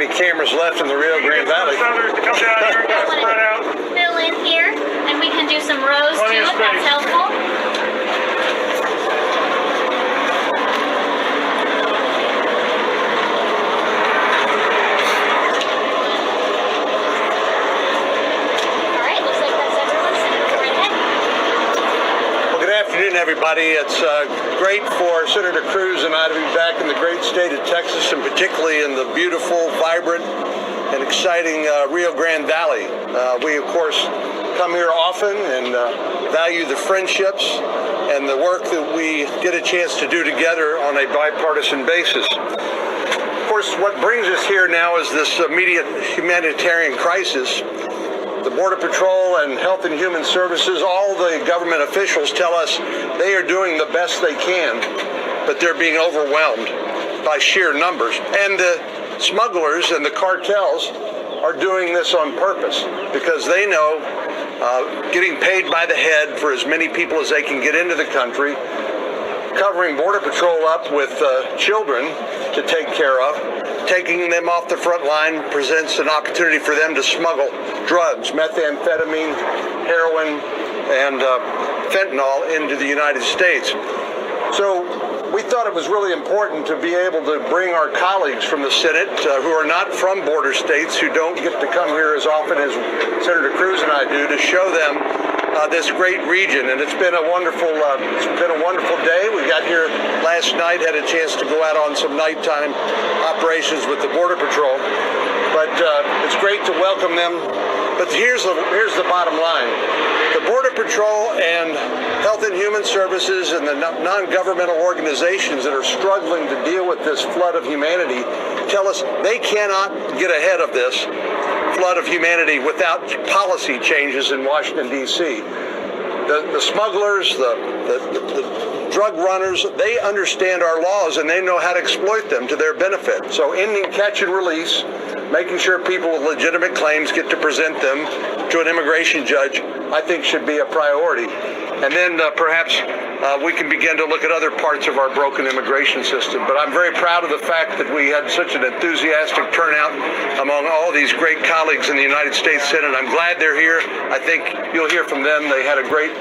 any cameras left in the Rio Grande Valley. Come down here and spread out. Fill in here, and we can do some rows too, if that's helpful. Good afternoon, everybody. It's great for Senator Cruz and I to be back in the great state of Texas, and particularly in the beautiful, vibrant, and exciting Rio Grande Valley. We, of course, come here often and value the friendships and the work that we get a chance to do together on a bipartisan basis. Of course, what brings us here now is this immediate humanitarian crisis. The Border Patrol and Health and Human Services, all the government officials tell us they are doing the best they can, but they're being overwhelmed by sheer numbers. And the smugglers and the cartels are doing this on purpose because they know getting paid by the head for as many people as they can get into the country, covering Border Patrol up with children to take care of, taking them off the front line presents an opportunity for them to smuggle drugs, methamphetamine, heroin, and fentanyl into the United States. So we thought it was really important to be able to bring our colleagues from the Senate who are not from border states, who don't get to come here as often as Senator Cruz and I do, to show them this great region. And it's been a wonderful day. We got here last night, had a chance to go out on some nighttime operations with the Border Patrol. But it's great to welcome them. But here's the bottom line. The Border Patrol and Health and Human Services and the non-governmental organizations that are struggling to deal with this flood of humanity tell us they cannot get ahead of this flood of humanity without policy changes in Washington, D.C. The smugglers, the drug runners, they understand our laws and they know how to exploit them to their benefit. So ending catch and release, making sure people with legitimate claims get to present them to an immigration judge, I think should be a priority. And then perhaps we can begin to look at other parts of our broken immigration system. But I'm very proud of the fact that we had such an enthusiastic turnout among all these great colleagues in the United States Senate. I'm glad they're here. I think you'll hear from them. They had a great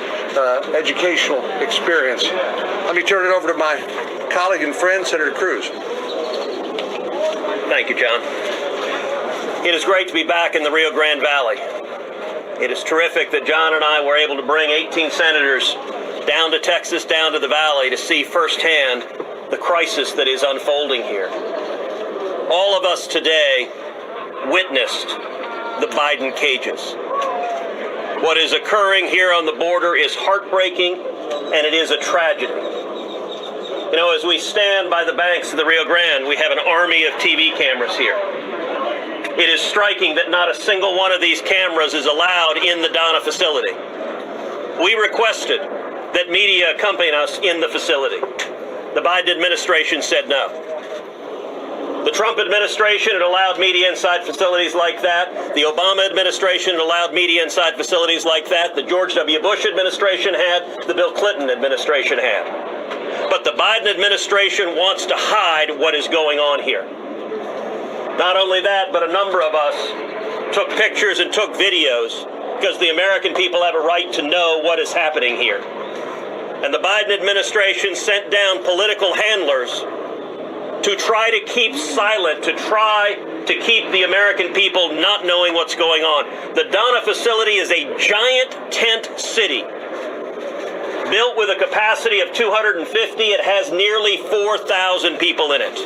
educational experience. Let me turn it over to my colleague and friend, Senator Cruz. Thank you, John. It is great to be back in the Rio Grande Valley. It is terrific that John and I were able to bring 18 senators down to Texas, down to the valley, to see firsthand the crisis that is unfolding here. All of us today witnessed the Biden cages. What is occurring here on the border is heartbreaking, and it is a tragedy. You know, as we stand by the banks of the Rio Grande, we have an army of TV cameras here. It is striking that not a single one of these cameras is allowed in the Donna facility. We requested that media accompany us in the facility. The Biden administration said no. The Trump administration had allowed media inside facilities like that. The Obama administration had allowed media inside facilities like that. The George W. Bush administration had. The Bill Clinton administration had. But the Biden administration wants to hide what is going on here. Not only that, but a number of us took pictures and took videos because the American people have a right to know what is happening here. And the Biden administration sent down political handlers to try to keep silent, to try to keep the American people not knowing what's going on. The Donna facility is a giant tent city. Built with a capacity of 250, it has nearly 4,000 people in it.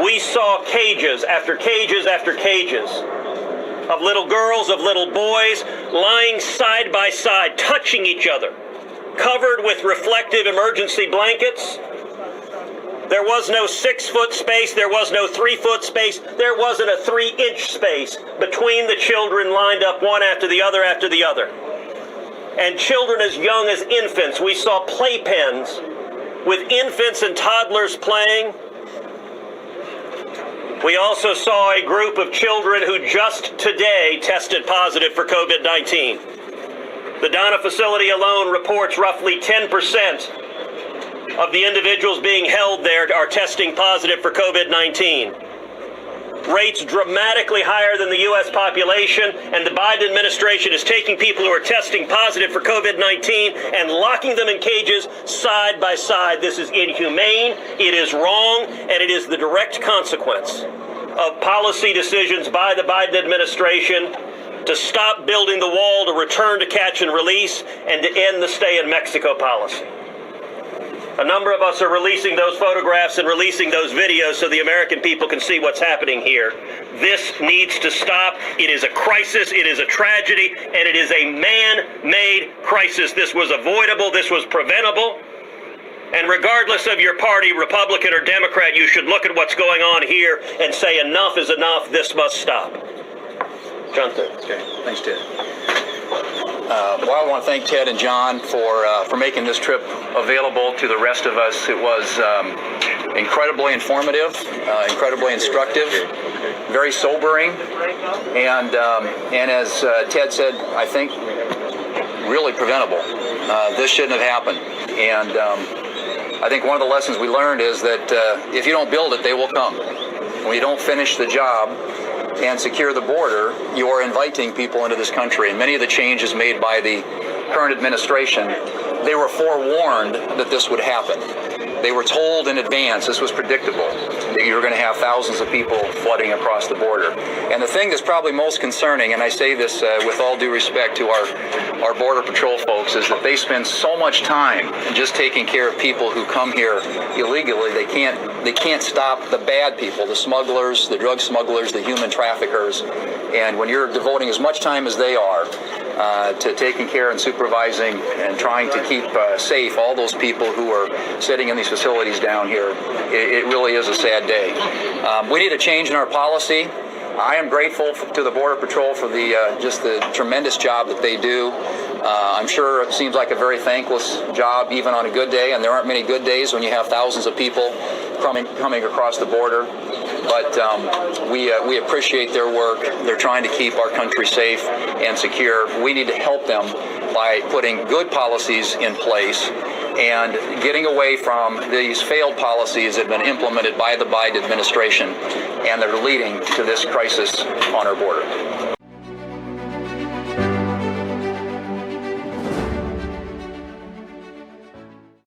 We saw cages after cages after cages of little girls, of little boys, lying side by side, touching each other, covered with reflective emergency blankets. There was no 6-foot space, there was no 3-foot space, there wasn't a 3-inch space between the children lined up one after the other after the other. And children as young as infants, we saw playpens with infants and toddlers playing. We also saw a group of children who just today tested positive for COVID-19. The Donna facility alone reports roughly 10% of the individuals being held there are testing positive for COVID-19. rates dramatically higher than the U.S. population, and the Biden administration is taking people who are testing positive for COVID-19 and locking them in cages side by side. This is inhumane, it is wrong, and it is the direct consequence of policy decisions by the Biden administration to stop building the wall, to return to catch and release, and to end the stay in Mexico policy. A number of us are releasing those photographs and releasing those videos so the American people can see what's happening here. This needs to stop. It is a crisis, it is a tragedy, and it is a man-made crisis. This was avoidable, this was preventable. And regardless of your party, Republican or Democrat, you should look at what's going on here and say enough is enough, this must stop. Jonathan. Okay, thanks, Ted. Well, I want to thank Ted and John for making this trip available to the rest of us. It was incredibly informative, incredibly instructive, very sobering, and as Ted said, I think really preventable. This shouldn't have happened, and I think one of the lessons we learned is that if you don't build it, they will come. When you don't finish the job and secure the border, you are inviting people into this country. And many of the changes made by the current administration, they were forewarned that this would happen. They were told in advance, this was predictable, that you were going to have thousands of people flooding across the border. And the thing that's probably most concerning, and I say this with all due respect to our Border Patrol folks, is that they spend so much time just taking care of people who come here illegally. They can't stop the bad people, the smugglers, the drug smugglers, the human traffickers. And when you're devoting as much time as they are to taking care and supervising and trying to keep safe all those people who are sitting in these facilities down here, it really is a sad day. We need a change in our policy. I am grateful to the Border Patrol for just the tremendous job that they do. I'm sure it seems like a very thankless job even on a good day, and there aren't many good days when you have thousands of people coming across the border. But we appreciate their work. They're trying to keep our country safe and secure. We need to help them by putting good policies in place and getting away from these failed policies that have been implemented by the Biden administration and that are leading to this crisis on our border.